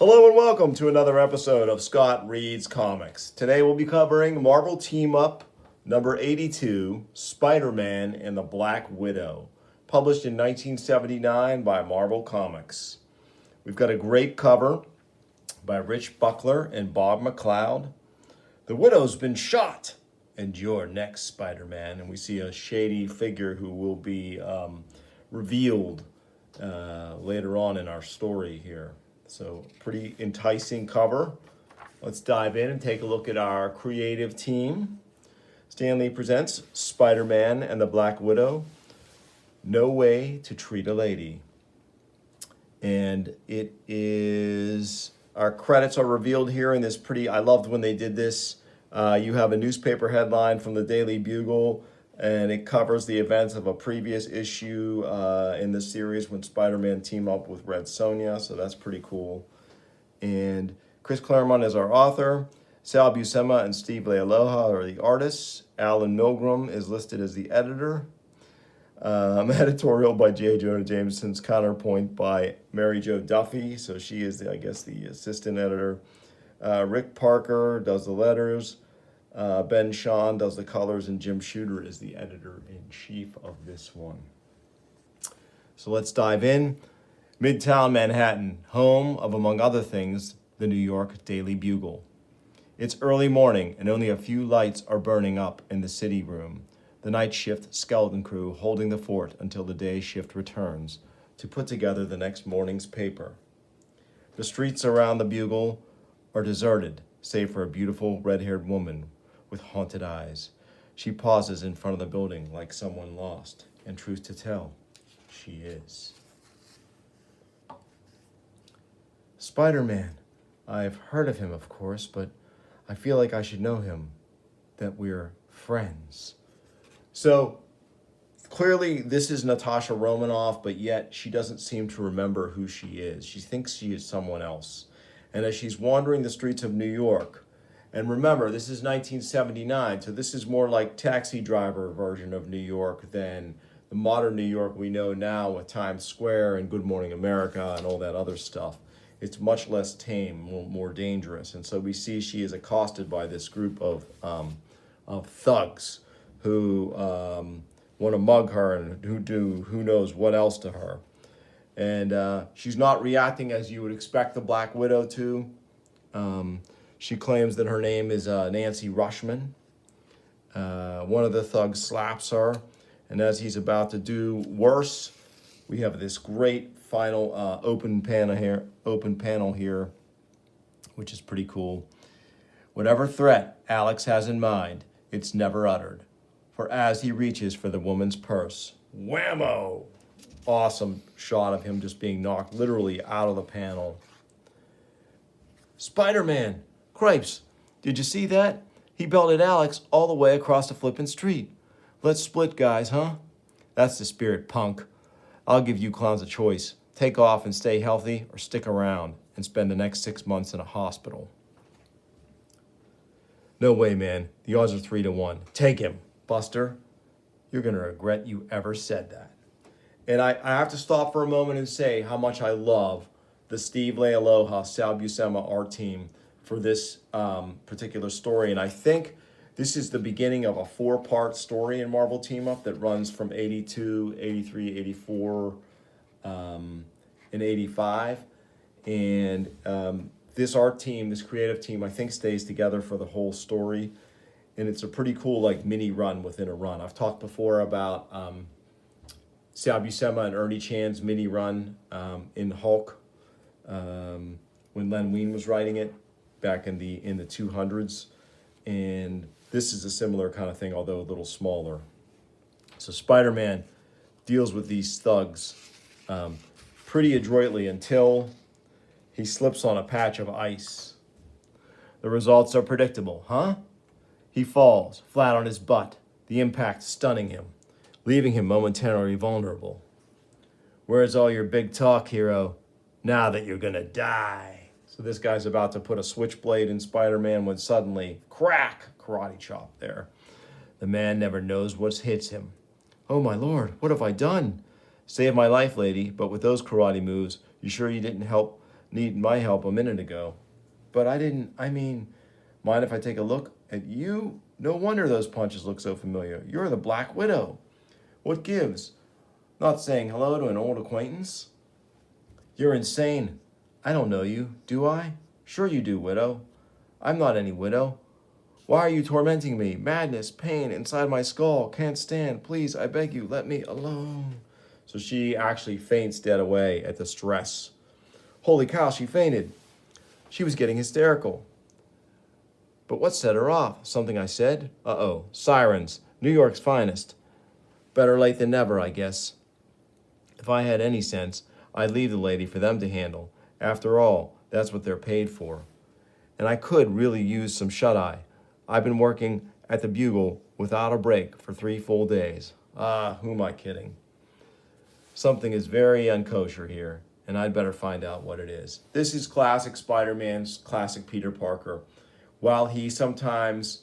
Hello and welcome to another episode of Scott Reads Comics. Today we'll be covering Marvel Team Up number 82, Spider-Man and the Black Widow, published in 1979 by Marvel Comics. We've got a great cover by Rich Buckler and Bob McLeod. The Widow's been shot, and you're next, Spider-Man. And we see a shady figure who will be revealed later on in our story here. So pretty enticing cover. Let's dive in and take a look at our creative team. Stan Lee presents Spider-Man and the Black Widow, No Way to Treat a Lady. And it is, our credits are revealed here in this pretty, I loved when they did this. You have a newspaper headline from the Daily Bugle, and it covers the events of a previous issue in the series when Spider-Man teamed up with Red Sonja, so that's pretty cool. And Chris Claremont is our author. Sal Buscema and Steve Leialoha are the artists. Alan Milgram is listed as the editor. Editorial by J. Jonah Jameson's counterpoint by Mary Jo Duffy, so she is, I guess, the assistant editor. Rick Parker does the letters. Ben Shawn does the colors, and Jim Shooter is the editor-in-chief of this one. So let's dive in. Midtown Manhattan, home of, among other things, the New York Daily Bugle. It's early morning, and only a few lights are burning up in the city room. The night shift skeleton crew holding the fort until the day shift returns to put together the next morning's paper. The streets around the Bugle are deserted, save for a beautiful red-haired woman with haunted eyes. She pauses in front of the building like someone lost, and truth to tell, she is. Spider-Man. I've heard of him, of course, but I feel like I should know him, that we're friends. So, clearly this is Natasha Romanoff, but yet she doesn't seem to remember who she is. She thinks she is someone else. And as she's wandering the streets of New York, and remember, this is 1979, so this is more like Taxi Driver version of New York than the modern New York we know now with Times Square and Good Morning America and all that other stuff. It's much less tame, more dangerous. And so we see she is accosted by this group of thugs who want to mug her and who do who knows what else to her. And she's not reacting as you would expect the Black Widow to. She claims that her name is Nancy Rushman. One of the thugs slaps her, and as he's about to do worse, we have this great final open panel here, which is pretty cool. Whatever threat Alex has in mind, it's never uttered. For as he reaches for the woman's purse, whammo! Awesome shot of him just being knocked literally out of the panel. Spider-Man! Cripes, did you see that? He belted Alex all the way across the flippin' street. Let's split, guys, huh? That's the spirit, punk. I'll give you clowns a choice. Take off and stay healthy, or stick around and spend the next 6 months in a hospital. No way, man. The odds are 3-1. Take him, Buster. You're going to regret you ever said that. And I have to stop for a moment and say how much I love the Steve Leialoha, Sal Buscema art team for this particular story. And I think this is the beginning of a 4-part story in Marvel Team Up that runs from 82, 83, 84, and 85. And this art team, this creative team, I think stays together for the whole story. And it's a pretty cool like mini run within a run. I've talked before about Sal Buscema and Ernie Chan's mini run in Hulk when Len Wein was writing it back in the 200s. And this is a similar kind of thing, although a little smaller. So Spider-Man deals with these thugs pretty adroitly until he slips on a patch of ice. The results are predictable, huh? He falls flat on his butt, the impact stunning him, leaving him momentarily vulnerable. Where's all your big talk, hero, now that you're gonna die? So this guy's about to put a switchblade in Spider-Man when suddenly, crack, karate chop there. The man never knows what hits him. Oh my lord, what have I done? Saved my life, lady, but with those karate moves, you sure you didn't help needed my help a minute ago. But mind if I take a look at you? No wonder those punches look so familiar. You're the Black Widow. What gives? Not saying hello to an old acquaintance? You're insane. I don't know you, do I? Sure you do, widow. I'm not any widow. Why are you tormenting me? Madness, pain inside my skull. Can't stand. Please, I beg you, let me alone. So she actually faints dead away at the stress. Holy cow, she fainted. She was getting hysterical. But what set her off? Something I said? Uh-oh. Sirens. New York's finest. Better late than never, I guess. If I had any sense, I'd leave the lady for them to handle. After all, that's what they're paid for. And I could really use some shut-eye. I've been working at the Bugle without a break for 3 full days. Who am I kidding? Something is very unkosher here, and I'd better find out what it is. This is classic Spider-Man's classic Peter Parker. While he sometimes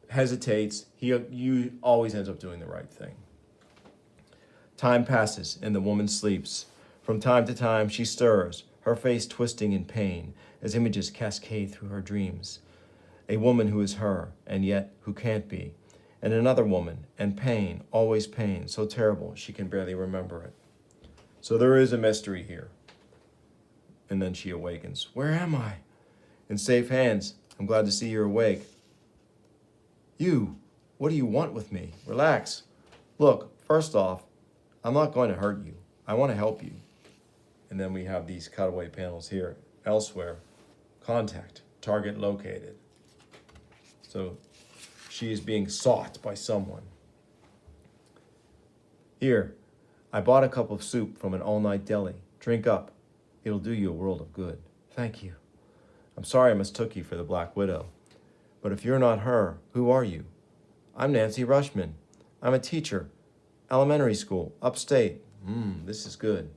hesitates, he always ends up doing the right thing. Time passes, and the woman sleeps. From time to time, she stirs, her face twisting in pain, as images cascade through her dreams. A woman who is her, and yet who can't be. And another woman, and pain, always pain, so terrible she can barely remember it. So there is a mystery here. And then she awakens. Where am I? In safe hands. I'm glad to see you're awake. You, what do you want with me? Relax. Look, first off, I'm not going to hurt you. I want to help you. And then we have these cutaway panels here. Elsewhere, contact, target located. So she is being sought by someone. Here, I bought a cup of soup from an all-night deli. Drink up. It'll do you a world of good. Thank you. I'm sorry I mistook you for the Black Widow. But if you're not her, who are you? I'm Nancy Rushman. I'm a teacher. Elementary school, upstate. This is good.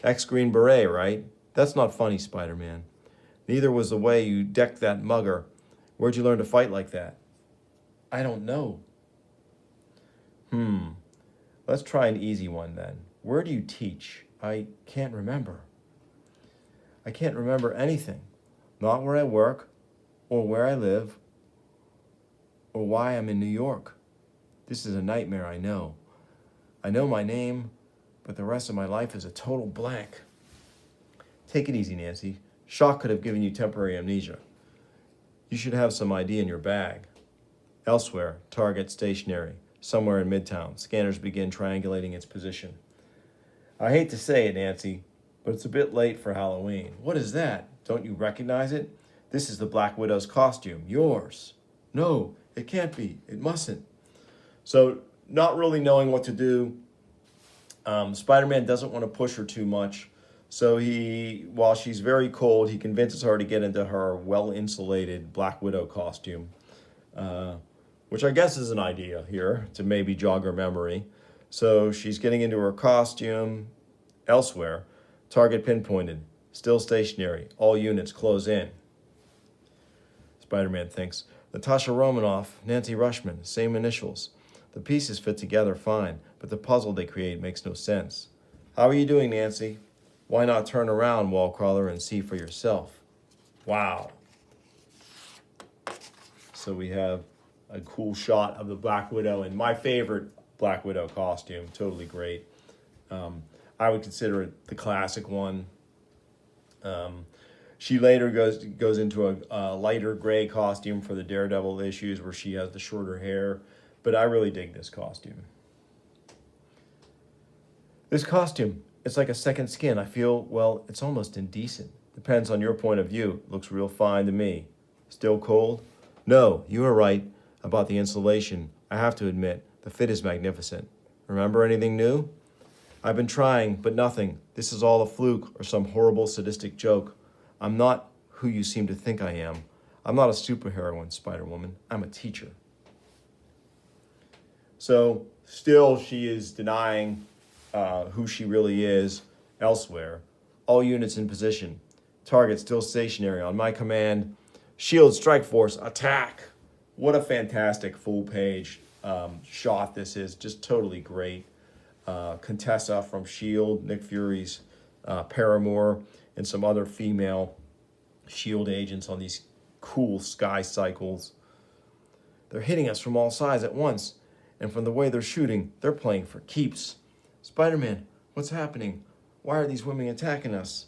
Ex-Green Beret, right? That's not funny, Spider-Man. Neither was the way you decked that mugger. Where'd you learn to fight like that? I don't know. Let's try an easy one then. Where do you teach? I can't remember. I can't remember anything. Not where I work, or where I live, or why I'm in New York. This is a nightmare, I know. I know my name, but the rest of my life is a total blank. Take it easy, Nancy. Shock could have given you temporary amnesia. You should have some ID in your bag. Elsewhere, Target stationary, somewhere in Midtown. Scanners begin triangulating its position. I hate to say it, Nancy, but it's a bit late for Halloween. What is that? Don't you recognize it? This is the Black Widow's costume. Yours. No, it can't be. It mustn't. So, not really knowing what to do, Spider-Man doesn't want to push her too much. So while she's very cold, he convinces her to get into her well-insulated Black Widow costume, which I guess is an idea here to maybe jog her memory. So she's getting into her costume. Elsewhere, target pinpointed, still stationary, all units close in. Spider-Man thinks, Natasha Romanoff, Nancy Rushman, same initials. The pieces fit together fine, but the puzzle they create makes no sense. How are you doing, Nancy? Why not turn around, Wallcrawler, and see for yourself? Wow. So we have a cool shot of the Black Widow in my favorite Black Widow costume. Totally great. I would consider it the classic one. She later goes into a lighter gray costume for the Daredevil issues where she has the shorter hair. But I really dig this costume. This costume, it's like a second skin. I feel, well, it's almost indecent. Depends on your point of view. Looks real fine to me. Still cold? No, you were right about the insulation. I have to admit, the fit is magnificent. Remember anything new? I've been trying, but nothing. This is all a fluke or some horrible sadistic joke. I'm not who you seem to think I am. I'm not a superheroine, Spider-Woman. I'm a teacher. So still she is denying who she really is elsewhere. All units in position. Target still stationary on my command. Shield Strike Force, attack! What a fantastic full page shot this is. Just totally great. Contessa from Shield, Nick Fury's Paramore and some other female shield agents on these cool sky cycles. They're hitting us from all sides at once, and from the way they're shooting, they're playing for keeps. Spider-Man, what's happening? Why are these women attacking us?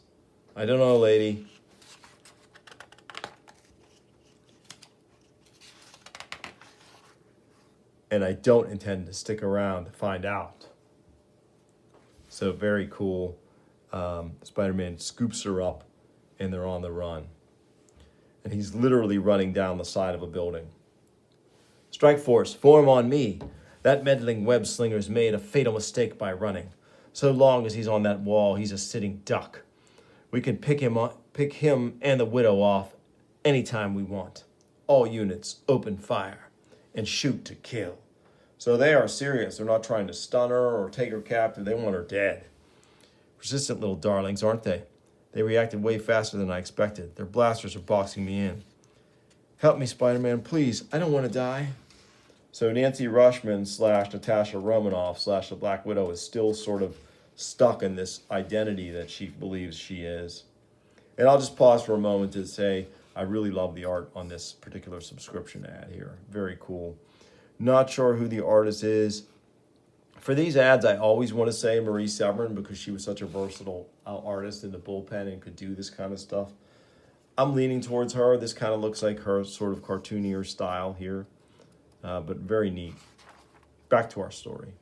I don't know, lady. And I don't intend to stick around to find out. So very cool. Spider-Man scoops her up, and they're on the run. And he's literally running down the side of a building. Strike Force, form on me. That meddling web slinger's made a fatal mistake by running. So long as he's on that wall, he's a sitting duck. We can pick him and the Widow off anytime we want. All units, open fire and shoot to kill. So they are serious. They're not trying to stun her or take her captive. They want her dead. Persistent little darlings, aren't they? They reacted way faster than I expected. Their blasters are boxing me in. Help me, Spider-Man, please. I don't want to die. So Nancy Rushman / Natasha Romanoff / the Black Widow is still sort of stuck in this identity that she believes she is. And I'll just pause for a moment to say I really love the art on this particular subscription ad here. Very cool. Not sure who the artist is. For these ads, I always want to say Marie Severin because she was such a versatile artist in the bullpen and could do this kind of stuff. I'm leaning towards her. This kind of looks like her sort of cartoonier style here, but very neat. Back to our story.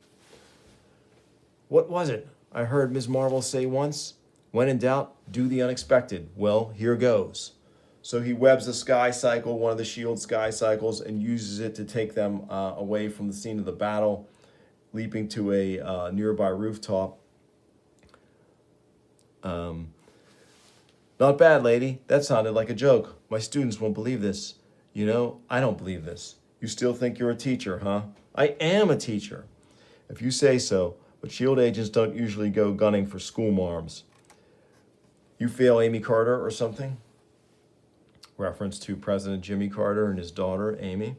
What was it? I heard Ms. Marvel say once, when in doubt, do the unexpected. Well, here goes. So he webs the sky cycle, one of the shield sky cycles, and uses it to take them away from the scene of the battle, leaping to a nearby rooftop. Not bad, lady. That sounded like a joke. My students won't believe this. You know, I don't believe this. You still think you're a teacher, huh? I am a teacher. If you say so, but shield agents don't usually go gunning for school marms. You fail Amy Carter or something? Reference to President Jimmy Carter and his daughter, Amy.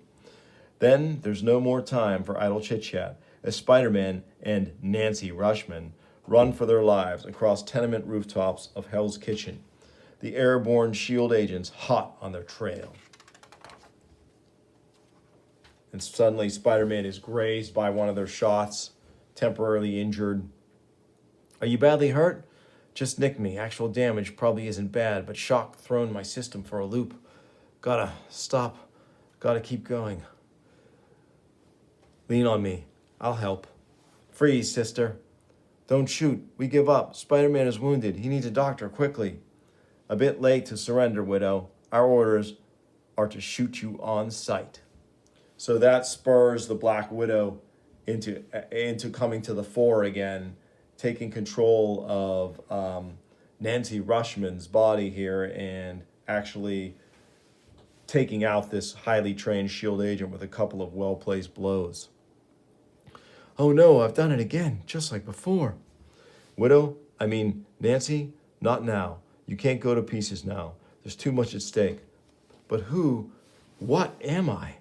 Then there's no more time for idle chit-chat as Spider-Man and Nancy Rushman run for their lives across tenement rooftops of Hell's Kitchen, the airborne shield agents hot on their trail. And suddenly Spider-Man is grazed by one of their shots, temporarily injured. Are you badly hurt? Just nicked me. Actual damage probably isn't bad, but shock thrown my system for a loop. Gotta stop. Gotta keep going. Lean on me. I'll help. Freeze, sister. Don't shoot. We give up. Spider-Man is wounded. He needs a doctor quickly. A bit late to surrender, Widow. Our orders are to shoot you on sight. So that spurs the Black Widow into coming to the fore again, taking control of Nancy Rushman's body here and actually taking out this highly trained shield agent with a couple of well-placed blows. Oh no, I've done it again, just like before. Nancy, not now. You can't go to pieces now. There's too much at stake. But what am I?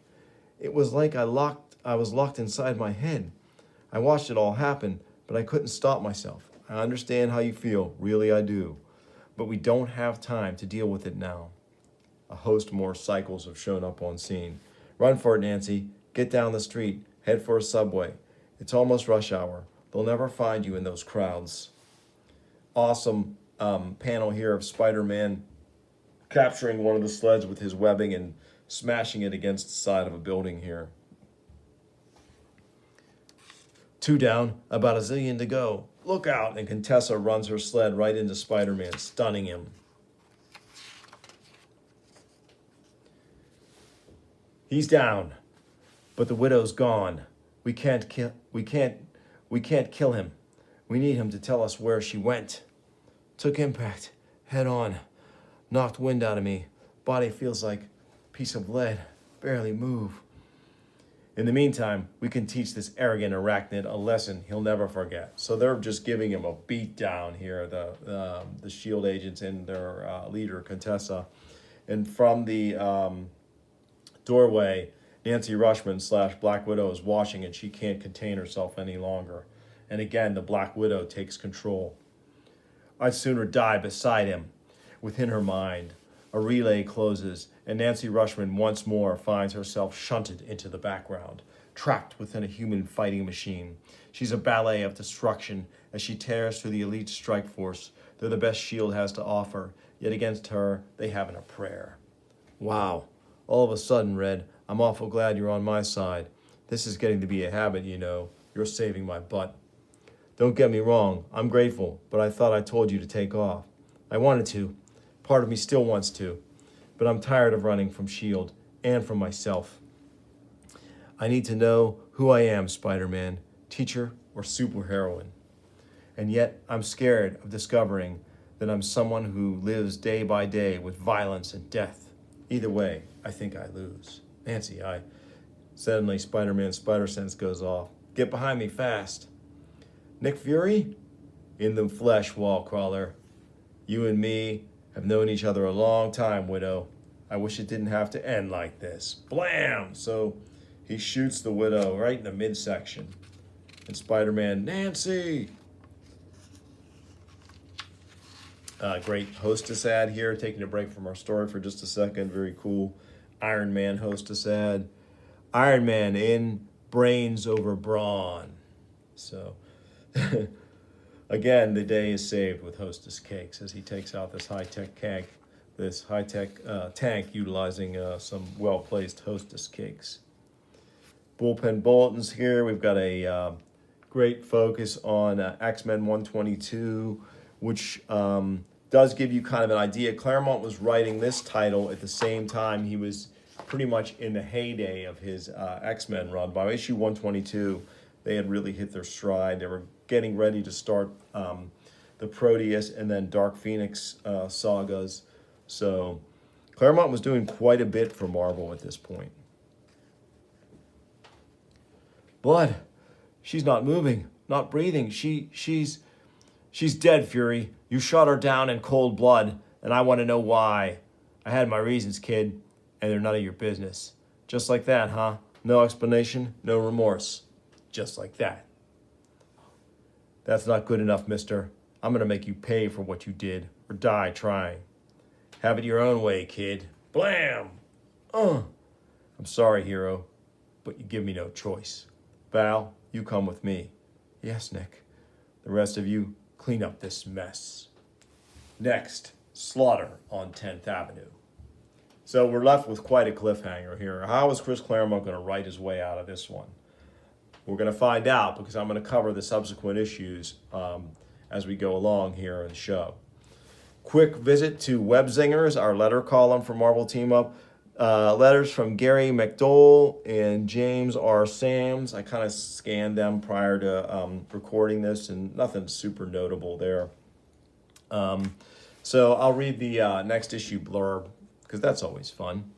It was like I was locked inside my head. I watched it all happen, but I couldn't stop myself. I understand how you feel, really I do. But we don't have time to deal with it now. A host more cycles have shown up on scene. Run for it, Nancy. Get down the street. Head for a subway. It's almost rush hour. They'll never find you in those crowds. Awesome panel here of Spider-Man capturing one of the sleds with his webbing and smashing it against the side of a building here. 2 down, about a zillion to go. Look out, and Contessa runs her sled right into Spider-Man, stunning him. He's down, but the Widow's gone. We can't kill him. We need him to tell us where she went. Took impact, head on. Knocked wind out of me. Body feels like a piece of lead. Barely move. In the meantime, we can teach this arrogant arachnid a lesson he'll never forget. So they're just giving him a beat down here, the shield agents and their leader, Contessa. And from the doorway, Nancy Rushman / Black Widow is watching, and she can't contain herself any longer. And again, the Black Widow takes control. I'd sooner die beside him. Within her mind, a relay closes, and Nancy Rushman once more finds herself shunted into the background, trapped within a human fighting machine. She's a ballet of destruction as she tears through the elite strike force. They're the best S.H.I.E.L.D. has to offer, yet against her, they haven't a prayer. Wow. All of a sudden, Red, I'm awful glad you're on my side. This is getting to be a habit, you know. You're saving my butt. Don't get me wrong, I'm grateful, but I thought I told you to take off. I wanted to. Part of me still wants to. But I'm tired of running from S.H.I.E.L.D. and from myself. I need to know who I am, Spider-Man, teacher or superheroine. And yet I'm scared of discovering that I'm someone who lives day by day with violence and death. Either way, I think I lose. Nancy, Suddenly, Spider-Man's spider sense goes off. Get behind me fast. Nick Fury? In the flesh, wall crawler. You and me have known each other a long time, Widow. I wish it didn't have to end like this. Blam! So he shoots the Widow right in the midsection. And Spider-Man, Nancy! Great hostess ad here, taking a break from our story for just a second. Very cool Iron Man hostess ad. Iron Man in brains over brawn. So, again, the day is saved with Hostess Cakes as he takes out this high-tech tank utilizing some well-placed Hostess Cakes. Bullpen bulletins here. We've got a great focus on X-Men 122, which does give you kind of an idea. Claremont was writing this title at the same time he was pretty much in the heyday of his X-Men run. By issue 122, they had really hit their stride. They were getting ready to start the Proteus and then Dark Phoenix sagas. So Claremont was doing quite a bit for Marvel at this point. Blood. She's not moving, not breathing. She's dead, Fury. You shot her down in cold blood, and I want to know why. I had my reasons, kid, and they're none of your business. Just like that, huh? No explanation, no remorse. Just like that. That's not good enough, mister. I'm going to make you pay for what you did, or die trying. Have it your own way, kid. Blam! I'm sorry, hero, but you give me no choice. Val, you come with me. Yes, Nick. The rest of you, clean up this mess. Next, Slaughter on 10th Avenue. So we're left with quite a cliffhanger here. How is Chris Claremont going to write his way out of this one? We're going to find out because I'm going to cover the subsequent issues as we go along here in the show. Quick visit to Web Zingers, our letter column for Marvel Team Up. Letters from Gary McDowell and James R. Sams. I kind of scanned them prior to recording this, and nothing super notable there. So I'll read the next issue blurb, because that's always fun.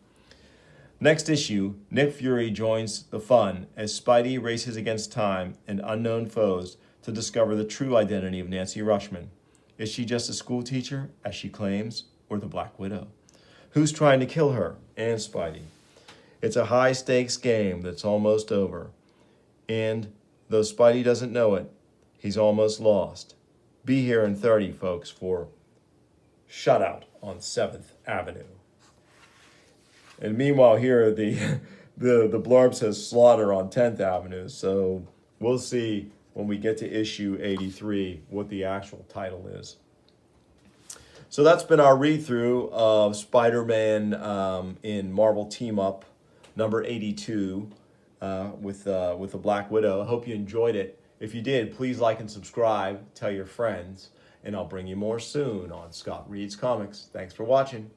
Next issue, Nick Fury joins the fun as Spidey races against time and unknown foes to discover the true identity of Nancy Rushman. Is she just a school teacher, as she claims, or the Black Widow? Who's trying to kill her and Spidey? It's a high-stakes game that's almost over. And though Spidey doesn't know it, he's almost lost. Be here in 30, folks, for Shutout on 7th Avenue. And meanwhile here, the blurb says Slaughter on 10th Avenue. So we'll see when we get to issue 83 what the actual title is. So that's been our read-through of Spider-Man in Marvel Team Up number 82 with the Black Widow. I hope you enjoyed it. If you did, please like and subscribe, tell your friends, and I'll bring you more soon on Scott Reads Comics. Thanks for watching.